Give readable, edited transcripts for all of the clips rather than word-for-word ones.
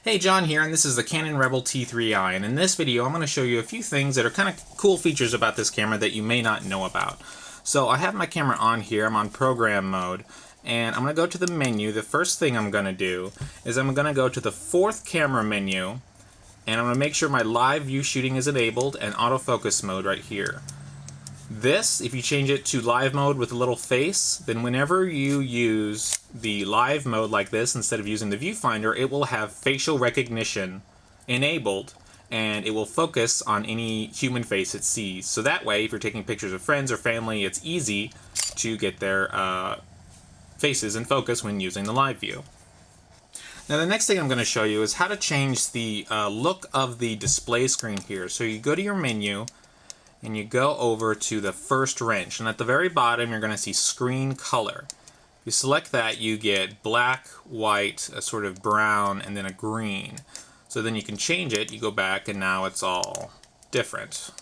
Hey, John here, and this is the Canon Rebel T3i, and in this video I'm going to show you a few things that are kind of cool features about this camera that you may not know about. So I have my camera on here, I'm on program mode, and I'm going to go to the menu. The first thing I'm going to do is I'm going to go to the fourth camera menu, and I'm going to make sure my live view shooting is enabled and autofocus mode right here. This, if you change it to live mode with a little face, then whenever you use the live mode like this instead of using the viewfinder, it will have facial recognition enabled and it will focus on any human face it sees. So that way, if you're taking pictures of friends or family, it's easy to get their faces in focus when using the live view. Now the next thing I'm going to show you is how to change the look of the display screen here. So you go to your menu, and you go over to the first wrench, and at the very bottom you're going to see screen color. If you select that, you get black, white, a sort of brown, and then a green. So then you can change it, you go back, and now it's all different.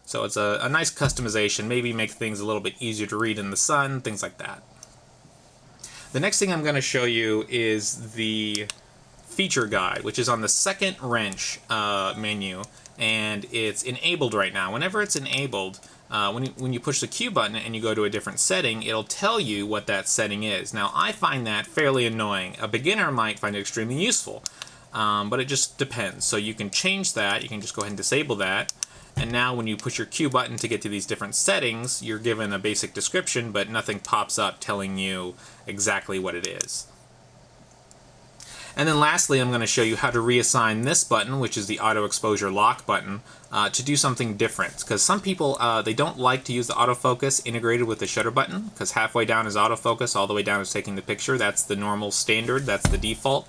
So it's a nice customization, maybe make things a little bit easier to read in the sun, things like that. The next thing I'm going to show you is the feature guide, which is on the second wrench menu, and it's enabled right now. Whenever it's enabled, when you push the Q button and you go to a different setting, it'll tell you what that setting is. Now I find that fairly annoying. A beginner might find it extremely useful, but it just depends. So you can change that, you can just go ahead and disable that, and now when you push your Q button to get to these different settings, you're given a basic description, but nothing pops up telling you exactly what it is. And then lastly, I'm going to show you how to reassign this button, which is the auto exposure lock button, to do something different. Because some people, they don't like to use the autofocus integrated with the shutter button, because halfway down is autofocus, all the way down is taking the picture. That's the normal standard, that's the default.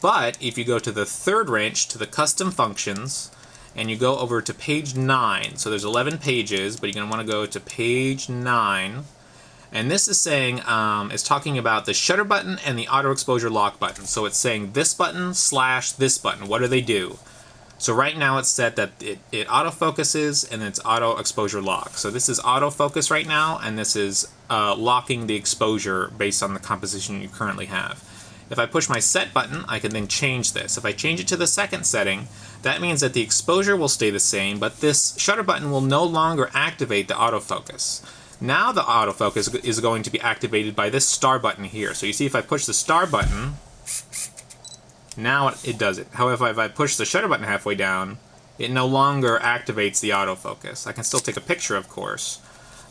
But if you go to the third wrench, to the custom functions, and you go over to page 9, so there's 11 pages, but you're going to want to go to page 9. And this is saying, it's talking about the shutter button and the auto exposure lock button. So it's saying this button / this button. What do they do? So right now it's set that it autofocuses and it's auto exposure lock. So this is autofocus right now, and this is locking the exposure based on the composition you currently have. If I push my set button, I can then change this. If I change it to the second setting, that means that the exposure will stay the same, but this shutter button will no longer activate the autofocus. Now the autofocus is going to be activated by this star button here. So you see if I push the star button, now it does it. However, if I push the shutter button halfway down, it no longer activates the autofocus. I can still take a picture, of course,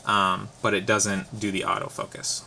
but it doesn't do the autofocus.